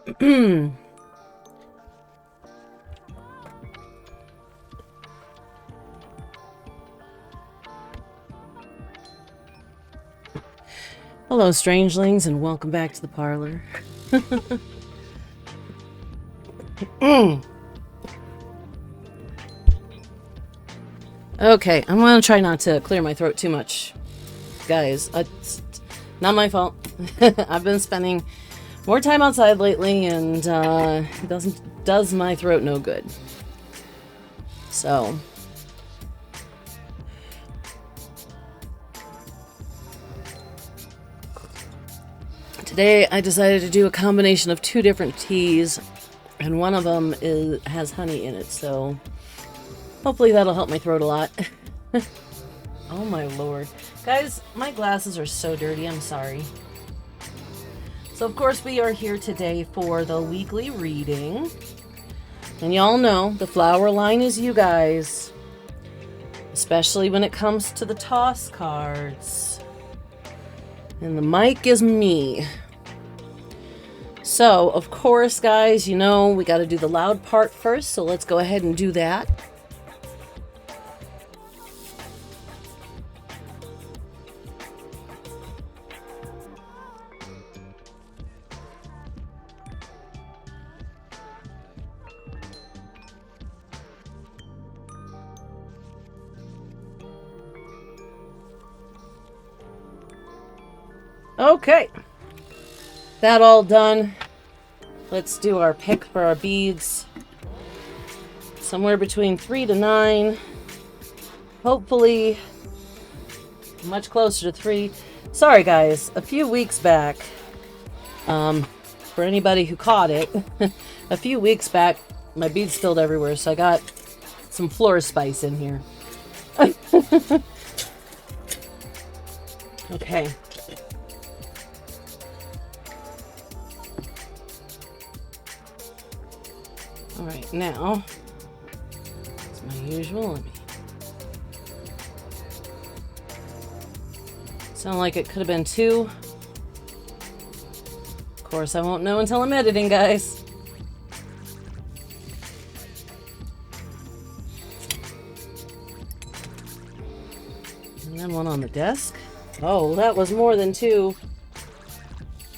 Hello, Strangelings, and welcome back to the parlor. Okay, I'm gonna try not to clear my throat too much. Guys, it's not my fault. I've been spending more time outside lately, and it does my throat no good. So today I decided to do a combination of two different teas, and one of them has honey in it, so hopefully that'll help my throat a lot. Oh my lord. Guys, my glasses are so dirty, I'm sorry. So of course we are here today for the weekly reading. And y'all know the flower line is you guys. Especially when it comes to the toss cards. And the mic is me. So, of course, guys, you know we got to do the loud part first, so let's go ahead and do that. Okay, that all done. Let's do our pick for our beads. Somewhere between 3 to 9. Hopefully, much closer to 3. Sorry, guys. A few weeks back, for anybody who caught it, a few weeks back, my beads spilled everywhere, so I got some floor spice in here. Okay. All right, now, it's my usual. Let me. Sound like it could have been 2. Of course, I won't know until I'm editing, guys. And then one on the desk. Oh, that was more than 2.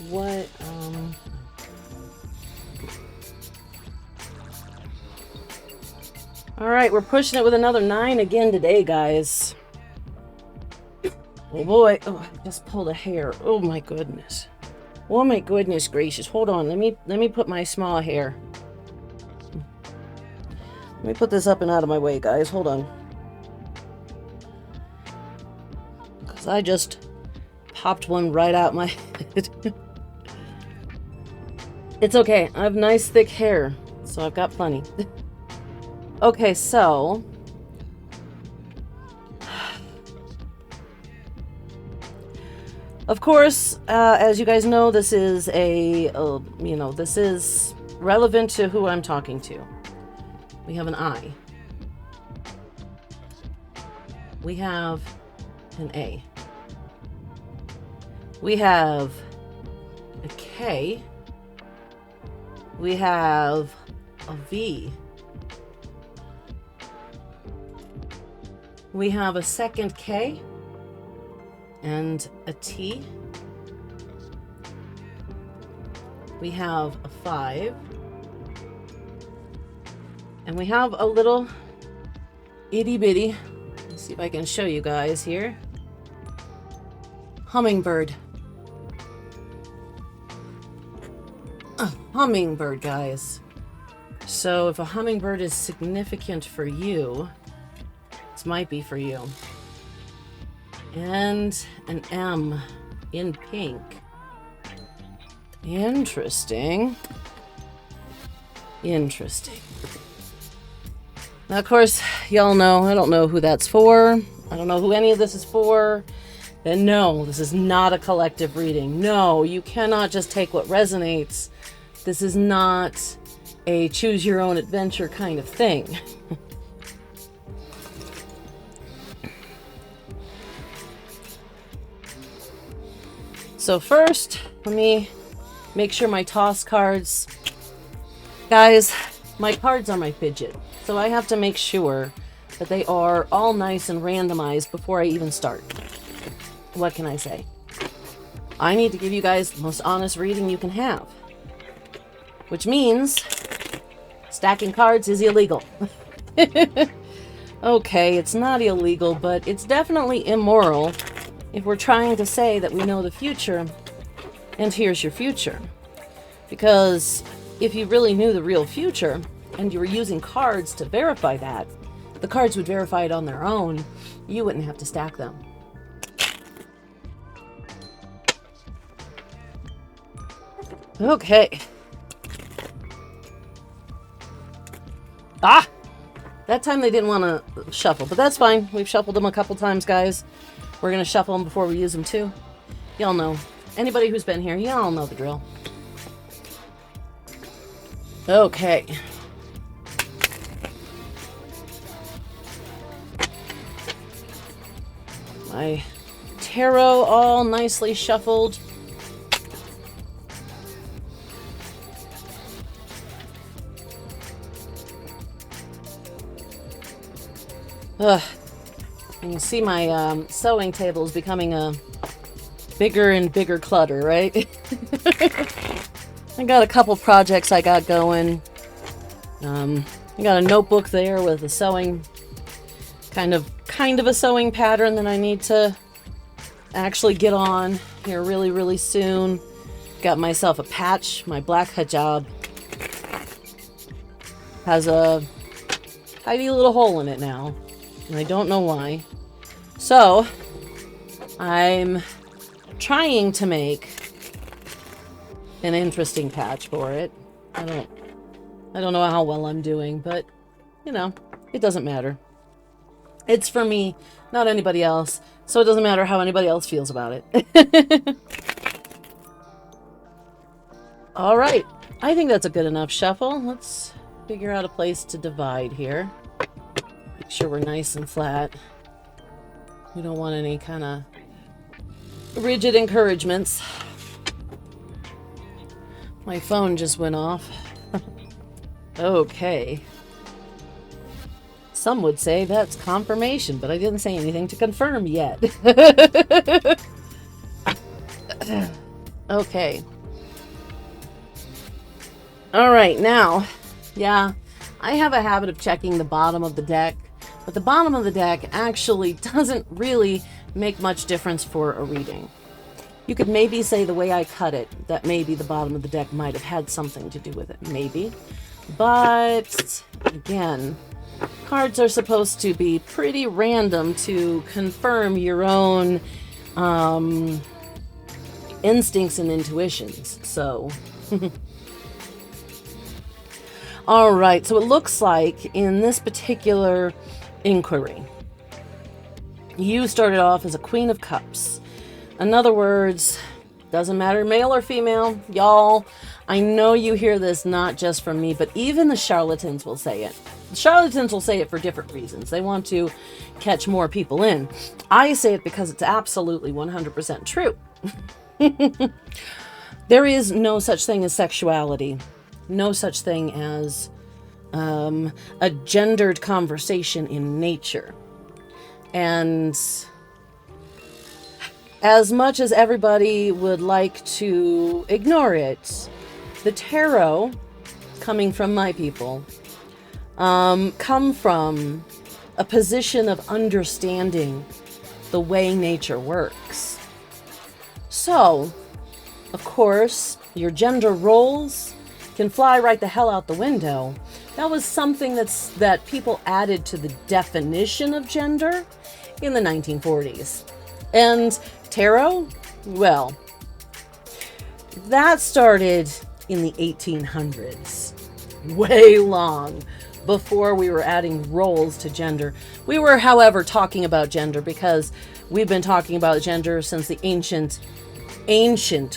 What, All right, we're pushing it with another 9 again today, guys. Oh boy, oh, I just pulled a hair. Oh my goodness. Oh my goodness gracious. Hold on, let me put my small hair. Let me put this up and out of my way, guys. Hold on. Because I just popped one right out my head. It's okay. I have nice thick hair, so I've got plenty. Okay, so of course, as you guys know, this is this is relevant to who I'm talking to. We have an I. We have an A. We have a K. We have a V. We have a second K and a T. We have a 5. And we have a little itty bitty, let's see if I can show you guys here, hummingbird. A hummingbird, guys. So if a hummingbird is significant for you, might be for you. And an M in pink. Interesting. Interesting. Now, of course, y'all know, I don't know who that's for. I don't know who any of this is for. And no, this is not a collective reading. No, you cannot just take what resonates. This is not a choose your own adventure kind of thing. So first, let me Make sure my toss cards... Guys, my cards are my fidget, so I have to make sure that they are all nice and randomized before I even start. What can I say? I need to give you guys the most honest reading you can have. Which means stacking cards is illegal. Okay, it's not illegal, but it's definitely immoral if we're trying to say that we know the future, and here's your future. Because if you really knew the real future, and you were using cards to verify that, the cards would verify it on their own. You wouldn't have to stack them. Okay. Ah! That time they didn't want to shuffle, but that's fine. We've shuffled them a couple times, guys. We're going to shuffle them before we use them, too. Y'all know. Anybody who's been here, y'all know the drill. Okay. My tarot all nicely shuffled. Ugh. You can see my sewing table is becoming a bigger and bigger clutter, right? I got a couple projects I got going. I got a notebook there with a sewing, kind of a sewing pattern that I need to actually get on here really, really soon. Got myself a patch. My black hijab has a tiny little hole in it now, and I don't know why. So I'm trying to make an interesting patch for it. I don't know how well I'm doing, but you know, it doesn't matter. It's for me, not anybody else, so it doesn't matter how anybody else feels about it. All right, I think that's a good enough shuffle. Let's figure out a place to divide here. Make sure we're nice and flat. We don't want any kind of rigid encouragements. My phone just went off. Okay. Some would say that's confirmation, but I didn't say anything to confirm yet. Okay. All right, now, yeah, I have a habit of checking the bottom of the deck, but the bottom of the deck actually doesn't really make much difference for a reading. You could maybe say the way I cut it, that maybe the bottom of the deck might have had something to do with it, maybe. But, again, cards are supposed to be pretty random to confirm your own instincts and intuitions, so... Alright, so it looks like in this particular inquiry, you started off as a Queen of Cups. In other words, doesn't matter male or female, y'all, I know you hear this not just from me, but even the charlatans will say it. The charlatans will say it for different reasons. They want to catch more people in. I say it because it's absolutely 100% true. There is no such thing as sexuality. No such thing as a gendered conversation in nature. And as much as everybody would like to ignore it, the tarot, coming from my people, come from a position of understanding the way nature works. So, of course, your gender roles can fly right the hell out the window. That was something that people added to the definition of gender in the 1940s. And tarot, well, that started in the 1800s, way long before we were adding roles to gender. We were, however, talking about gender because we've been talking about gender since the ancient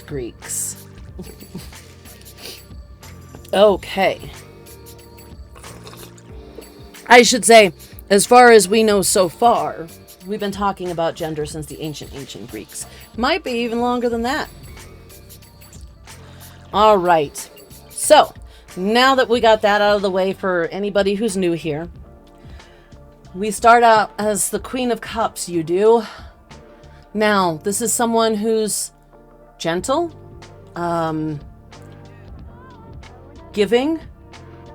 Greeks. Okay. I should say, as far as we know so far, we've been talking about gender since the ancient Greeks. Might be even longer than that. All right. So, now that we got that out of the way for anybody who's new here, we start out as the Queen of Cups, you do. Now, this is someone who's gentle, giving,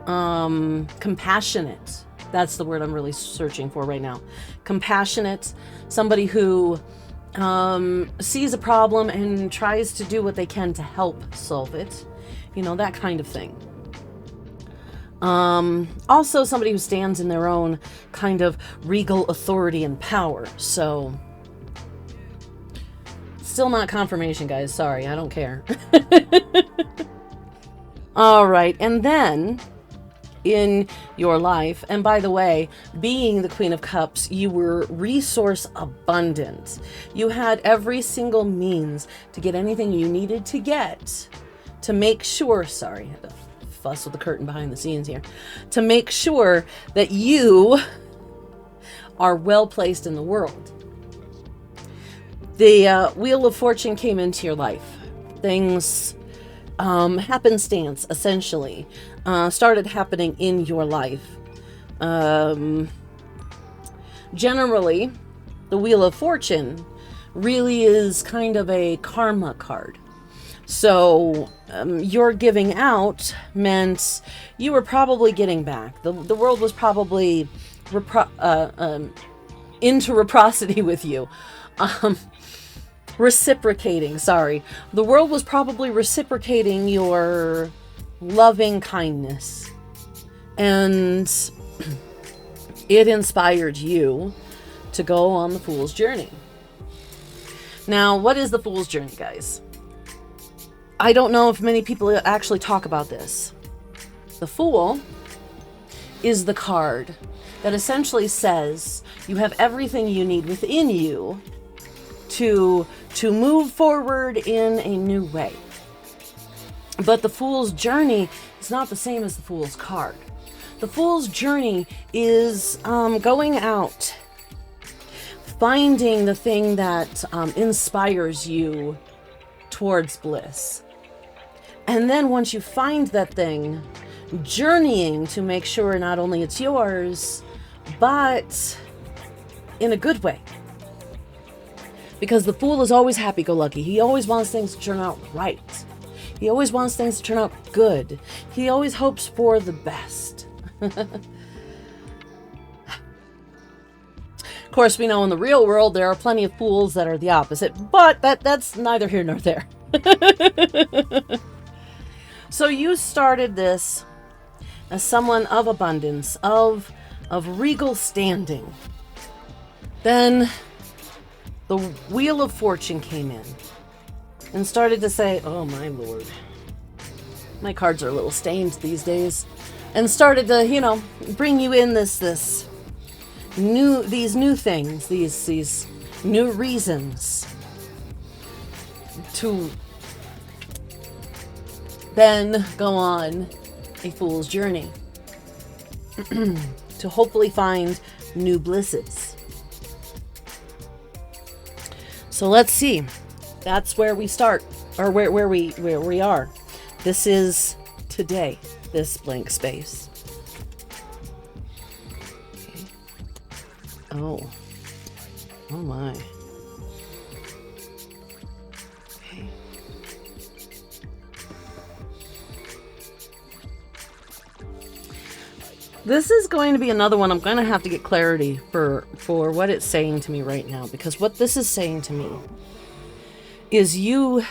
compassionate. That's the word I'm really searching for right now. Compassionate, somebody who sees a problem and tries to do what they can to help solve it. You know, that kind of thing. Also somebody who stands in their own kind of regal authority and power. So, still not confirmation, guys. Sorry, I don't care. All right, and then in your life, and by the way, being the Queen of Cups, you were resource abundant. You had every single means to get anything you needed to get to make sure, sorry, I had to fuss with the curtain behind the scenes here, to make sure that you are well placed in the world. The Wheel of Fortune came into your life. Things, happenstance, essentially, started happening in your life. Generally, the Wheel of Fortune really is kind of a karma card. So, your giving out meant you were probably getting back. The world was probably into reciprocity with you. Reciprocating, sorry. The world was probably reciprocating your loving kindness. And it inspired you to go on the Fool's Journey. Now, what is the Fool's Journey, guys? I don't know if many people actually talk about this. The Fool is the card that essentially says you have everything you need within you to move forward in a new way. But the Fool's Journey is not the same as the Fool's card. The Fool's Journey is going out, finding the thing that inspires you towards bliss. And then once you find that thing, journeying to make sure not only it's yours, but in a good way. Because the Fool is always happy-go-lucky. He always wants things to turn out right. He always wants things to turn out good. He always hopes for the best. Of course, we know in the real world there are plenty of fools that are the opposite, but that's neither here nor there. So you started this as someone of abundance, of regal standing. Then the Wheel of Fortune came in and started to say, oh my lord, my cards are a little stained these days, and started to, bring you in these new things, these new reasons to then go on a Fool's Journey to hopefully find new blisses. So let's see. That's where we start, or where we are. This is today, this blank space. Okay. Oh my. Okay. This is going to be another one I'm going to have to get clarity for what it's saying to me right now, because what this is saying to me is you're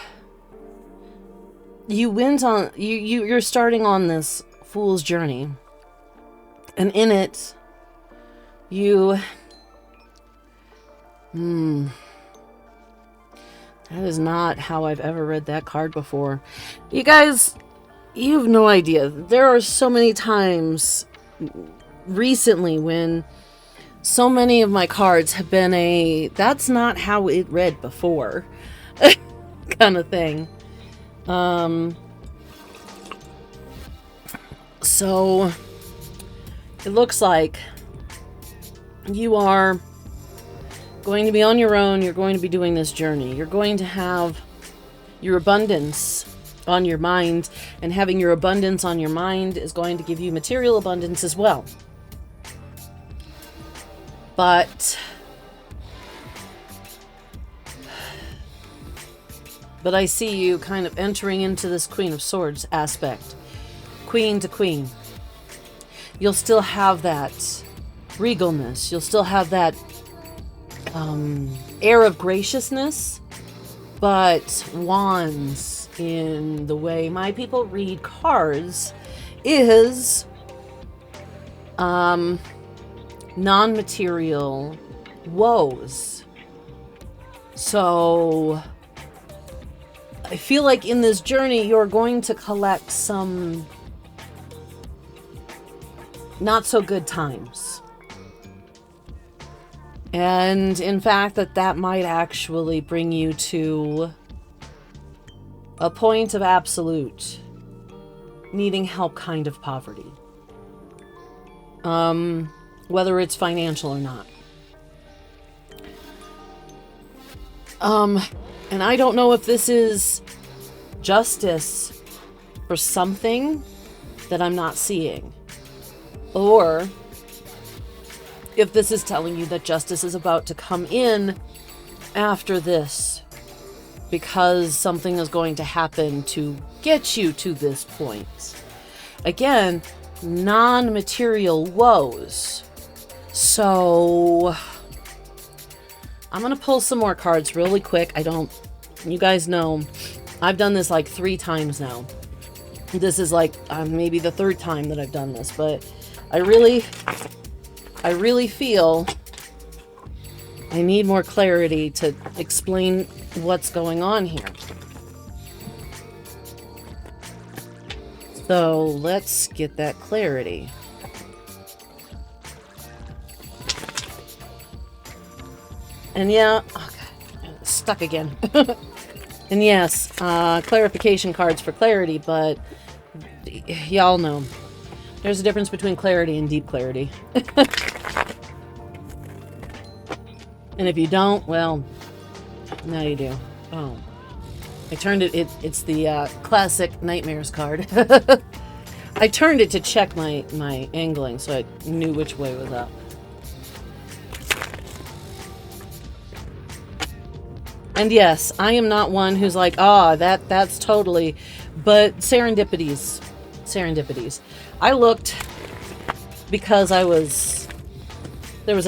starting on this Fool's Journey, and in it that is not how I've ever read that card before. You guys, you have no idea. There are so many times recently when so many of my cards have been that's not how it read before kind of thing. So it looks like you are going to be on your own. You're going to be doing this journey. You're going to have your abundance on your mind, and having your abundance on your mind is going to give you material abundance as well. But I see you kind of entering into this Queen of Swords aspect. Queen to queen. You'll still have that regalness. You'll still have that air of graciousness. But wands, in the way my people read cards, is non-material woes. So I feel like in this journey you're going to collect some not so good times. And in fact, that might actually bring you to a point of absolute needing help kind of poverty. Whether it's financial or not. And I don't know if this is justice for something that I'm not seeing. Or if this is telling you that justice is about to come in after this, because something is going to happen to get you to this point. Again, non-material woes. So I'm going to pull some more cards really quick. You guys know, I've done this like 3 times now. This is like maybe the 3rd time that I've done this, but I really feel I need more clarity to explain what's going on here. So let's get that clarity. And yeah, okay, stuck again. And yes, clarification cards for clarity, but y'all know there's a difference between clarity and deep clarity. And if you don't, well, now you do. Oh, I turned it. It's the classic nightmares card. I turned it to check my angling, so I knew which way was up. And yes, I am not one who's like, that's totally, but serendipities. I looked because there was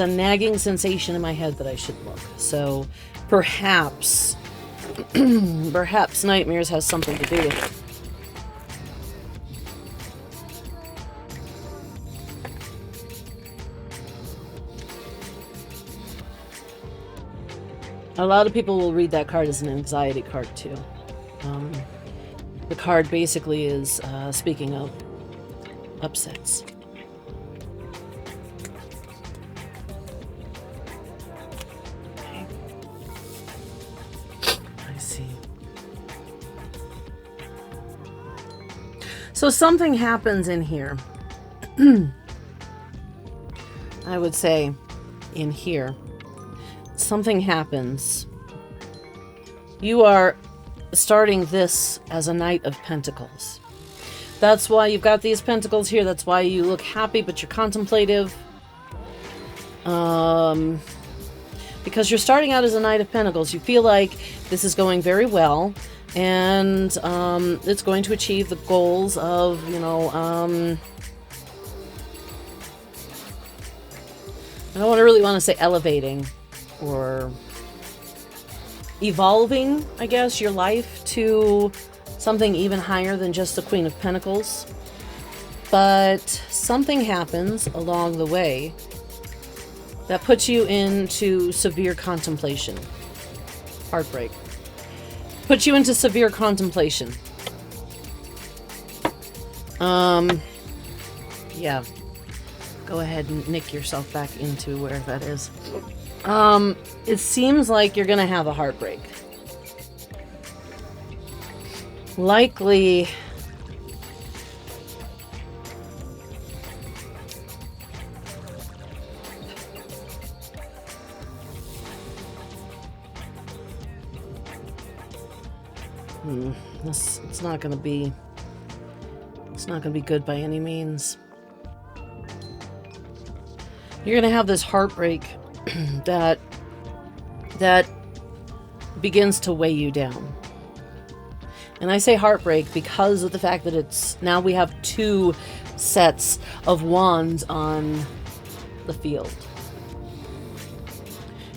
a nagging sensation in my head that I should look. So perhaps nightmares has something to do with it. A lot of people will read that card as an anxiety card too. The card basically is, speaking of upsets. Okay. I see. So something happens in here. I would say in here. Something happens. You are starting this as a Knight of Pentacles. That's why you've got these pentacles here. That's why you look happy, but you're contemplative. Because you're starting out as a Knight of Pentacles. You feel like this is going very well. And it's going to achieve the goals of, I don't really want to say elevating. Or evolving, I guess, your life to something even higher than just the Queen of Pentacles. But something happens along the way that puts you into severe contemplation. Heartbreak. Puts you into severe contemplation. Yeah. Go ahead and nick yourself back into where that is. It seems like you're gonna have a heartbreak. Likely... It's not gonna be good by any means. You're gonna have this heartbreak that begins to weigh you down. And I say heartbreak because of the fact that it's now we have 2 sets of wands on the field.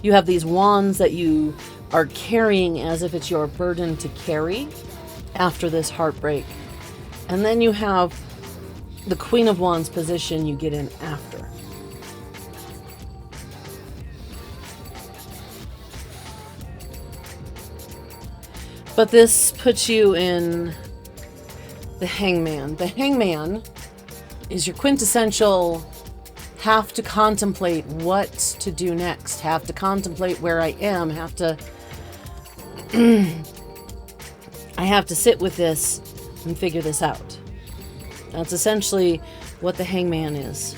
You have these wands that you are carrying as if it's your burden to carry after this heartbreak. And then you have the Queen of Wands position you get in after. But this puts you in the Hangman. The Hangman is your quintessential have to contemplate what to do next, have to contemplate where I am, have to I have to sit with this and figure this out. That's essentially what the Hangman is.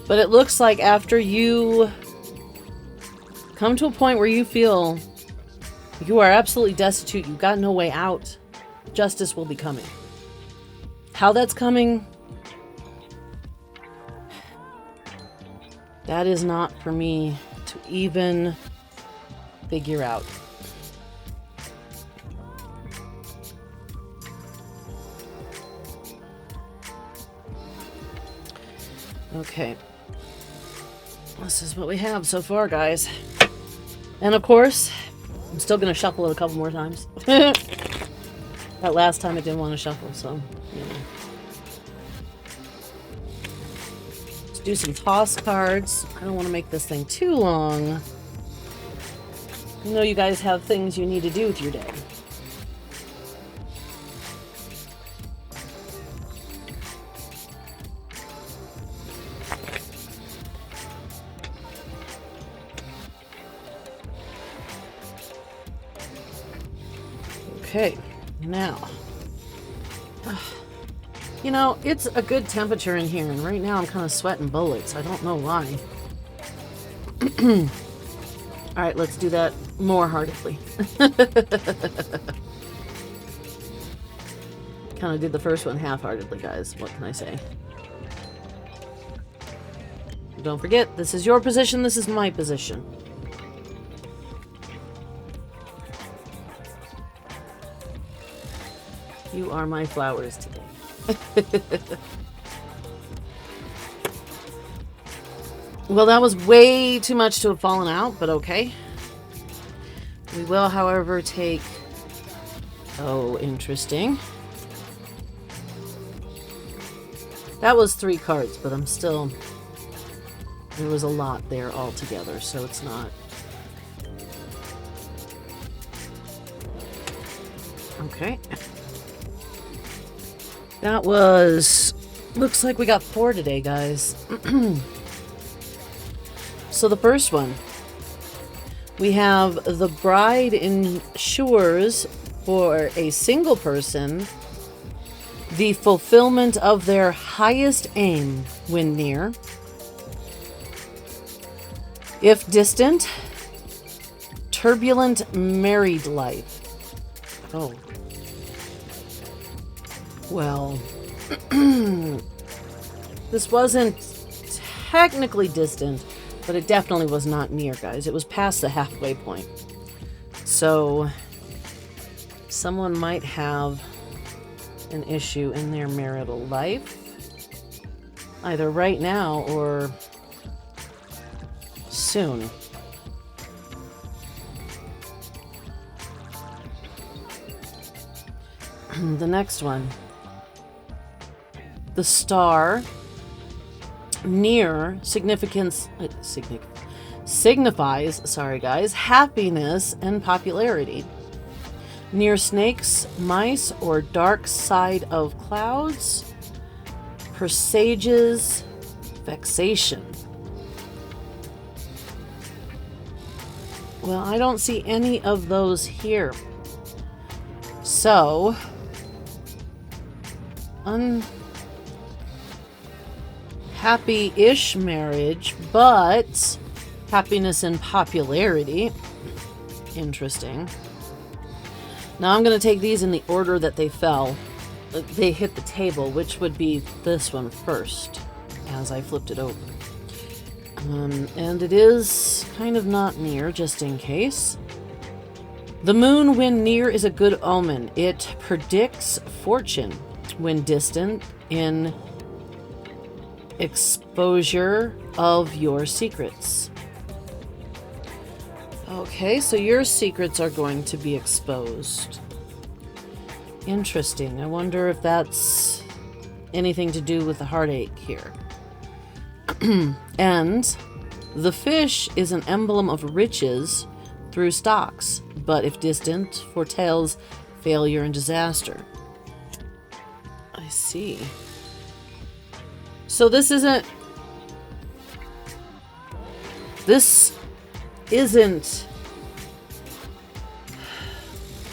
But it looks like after you come to a point where you feel you are absolutely destitute, you've got no way out, justice will be coming. How that's coming, that is not for me to even figure out. Okay. This is what we have so far, guys. And of course, I'm still going to shuffle it a couple more times. That last time I didn't want to shuffle, so, you know. Let's do some toss cards. I don't want to make this thing too long. I know you guys have things you need to do with your day. Okay, now, you know, it's a good temperature in here, and right now I'm kind of sweating bullets. I don't know why. All right, let's do that more heartedly. Kind of did the first one half-heartedly, guys. What can I say? Don't forget, this is your position, this is my position. You are my flowers today. Well, that was way too much to have fallen out, but okay. We will, however, take... Oh, interesting. That was 3 cards, but I'm still... There was a lot there altogether, so it's not... Okay. That was... Looks like we got 4 today, guys. So the first one. We have the bride ensures for a single person the fulfillment of their highest aim when near. If distant, turbulent married life. Oh. Well, this wasn't technically distant, but it definitely was not near, guys. It was past the halfway point. So, someone might have an issue in their marital life, either right now or soon. The next one. The star near signifies, sorry guys, happiness and popularity. Near snakes, mice, or dark side of clouds, presages vexation. Well, I don't see any of those here. So, happy-ish marriage, but happiness and popularity. Interesting. Now I'm going to take these in the order that they fell. They hit the table, which would be this one first, as I flipped it over. And it is kind of not near, just in case. The moon, when near, is a good omen. It predicts fortune. When distant, in exposure of your secrets. Okay, so your secrets are going to be exposed. Interesting. I wonder if that's anything to do with the heartache here. And the fish is an emblem of riches through stocks, but if distant, foretells failure and disaster. I see. So this isn't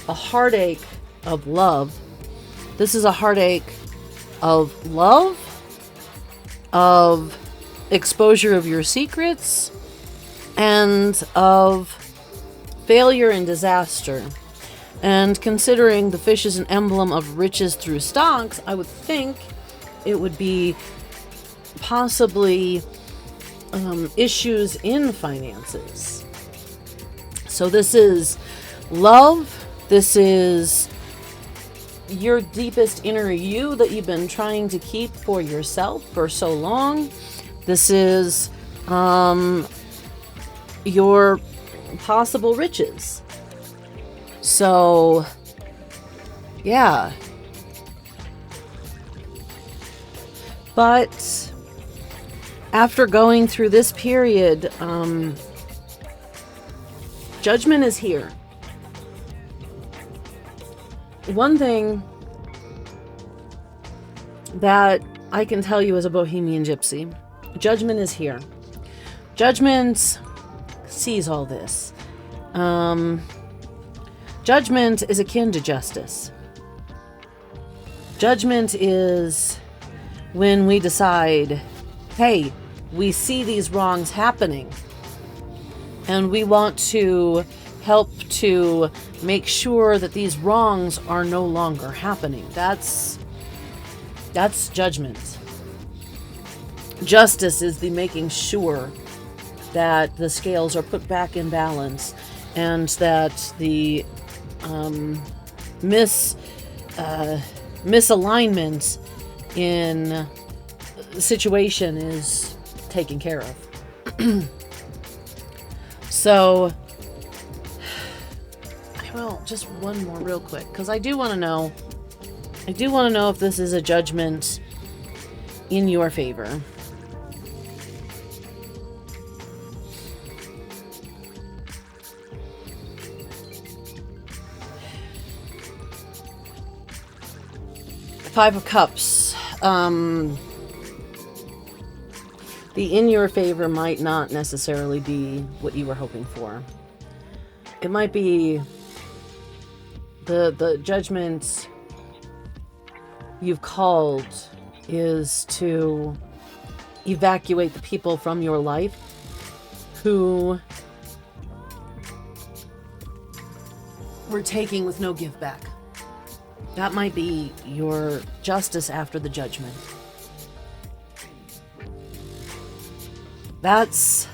a heartache of love. This is a heartache of love, of exposure of your secrets, and of failure and disaster. And considering the fish is an emblem of riches through stocks, I would think it would be possibly issues in finances. So this is love. This is your deepest inner you that you've been trying to keep for yourself for so long. This is your possible riches. So, yeah. But after going through this period, judgment is here. One thing that I can tell you as a Bohemian Gypsy, judgment is here. Judgment sees all this. Judgment is akin to justice. Judgment is when we decide, hey, we see these wrongs happening, and we want to help to make sure that these wrongs are no longer happening. That's judgment. Justice is the making sure that the scales are put back in balance and that the misalignment in the situation is taken care of. So, well, just one more real quick, because I do want to know if this is a judgment in your favor. Five of Cups. The in your favor might not necessarily be what you were hoping for. It might be the judgment you've called is to evacuate the people from your life who were taking with no give back. That might be your justice after the judgment. That's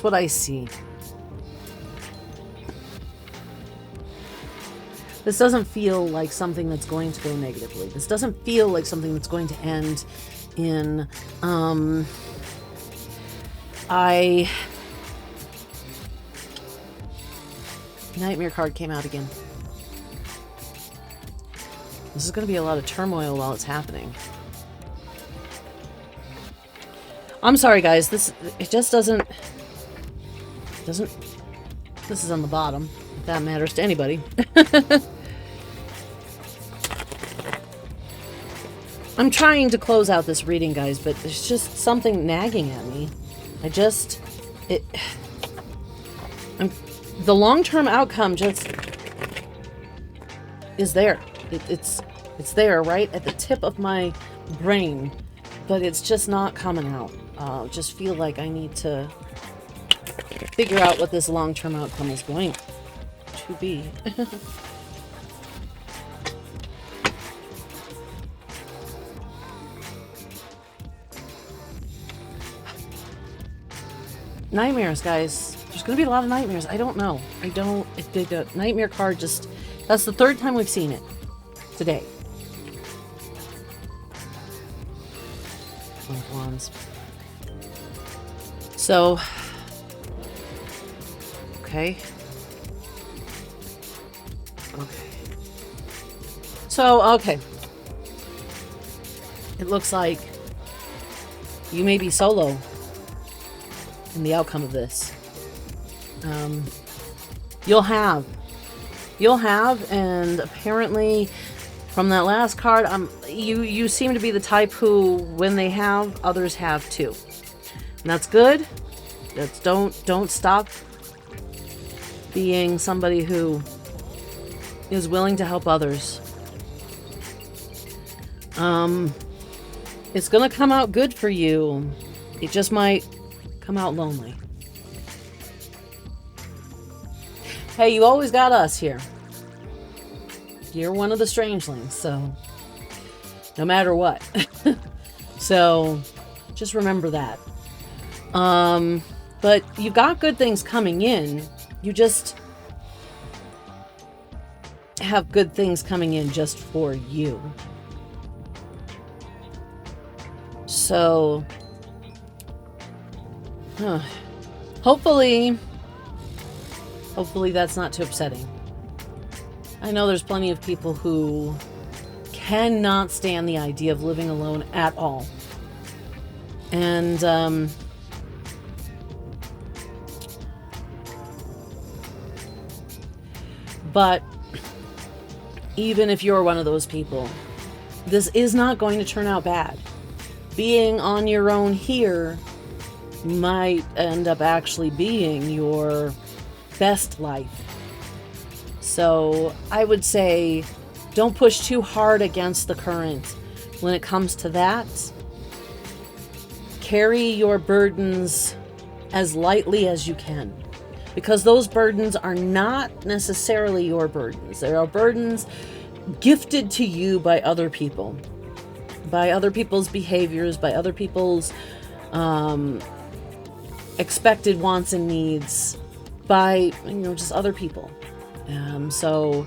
what I see. This doesn't feel like something that's going to go negatively. This doesn't feel like something that's going to end in, Nightmare card came out again. This is going to be a lot of turmoil while it's happening. I'm sorry, guys. It just doesn't. This is on the bottom, if that matters to anybody. I'm trying to close out this reading, guys, but there's just something nagging at me. The long-term outcome just is there. It's there, right at the tip of my brain. but it's just not coming out. Just feel like I need to figure out what this long-term outcome is going to be. Nightmares, guys. There's going to be a lot of nightmares. I don't know. The nightmare card just... That's the third time we've seen it today. One of Wands. So... Okay. So, okay. It looks like you may be solo in the outcome of this. You'll have, and apparently from that last card, you seem to be the type who, when they have, others have too. And that's good. That's don't stop being somebody who is willing to help others. It's gonna come out good for you. It just might come out lonely. Hey, you always got us here. You're one of the Strangelings, so no matter what. So just remember that. But you've got good things coming in. You just have good things coming in just for you. So, hopefully that's not too upsetting. I know there's plenty of people who cannot stand the idea of living alone at all. And, but even if you're one of those people, this is not going to turn out bad. Being on your own here might end up actually being your best life. So I would say don't push too hard against the current when it comes to that. Carry your burdens as lightly as you can, because those burdens are not necessarily your burdens. They are burdens gifted to you by other people, by other people's behaviors, by other people's expected wants and needs, by, just other people. So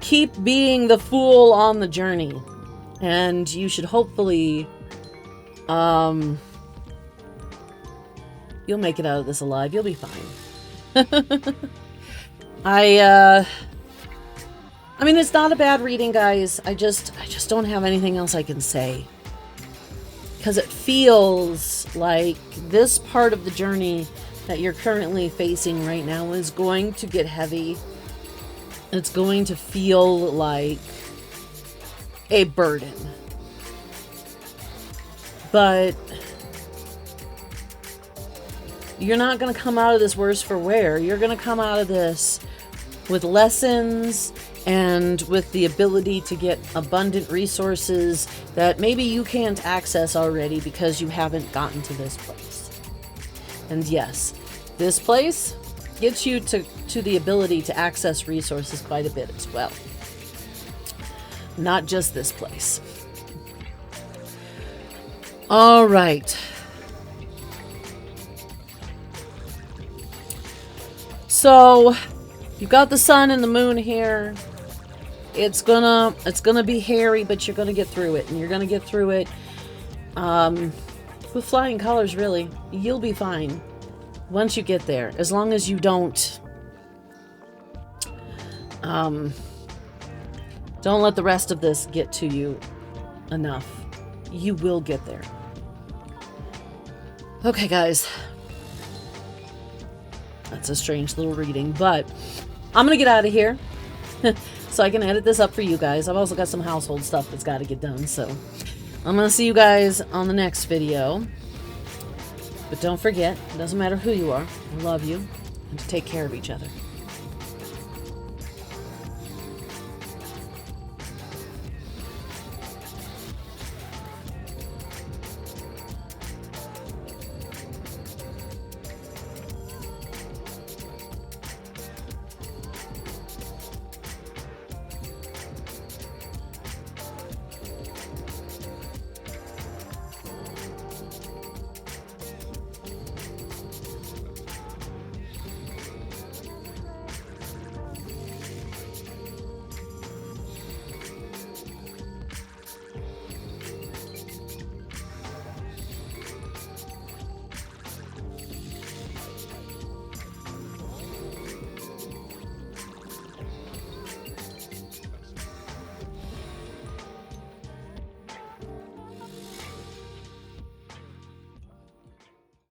keep being the fool on the journey, and you should hopefully you'll make it out of this alive. You'll be fine. I mean, it's not a bad reading, guys. I just don't have anything else I can say. Because it feels like this part of the journey that you're currently facing right now is going to get heavy. It's going to feel like a burden. But you're not going to come out of this worse for wear. You're going to come out of this with lessons and with the ability to get abundant resources that maybe you can't access already because you haven't gotten to this place. And yes, this place gets you to the ability to access resources quite a bit as well. Not just this place. All right. So you've got the sun and the moon here. It's gonna be hairy, but you're gonna get through it, and you're gonna get through it with flying colors. Really, you'll be fine once you get there, as long as you don't let the rest of this get to you enough. You will get there. Okay, guys. That's a strange little reading, but I'm gonna get out of here so I can edit this up for you guys. I've also got some household stuff that's got to get done, so I'm gonna see you guys on the next video. But don't forget, it doesn't matter who you are, I love you, and to take care of each other.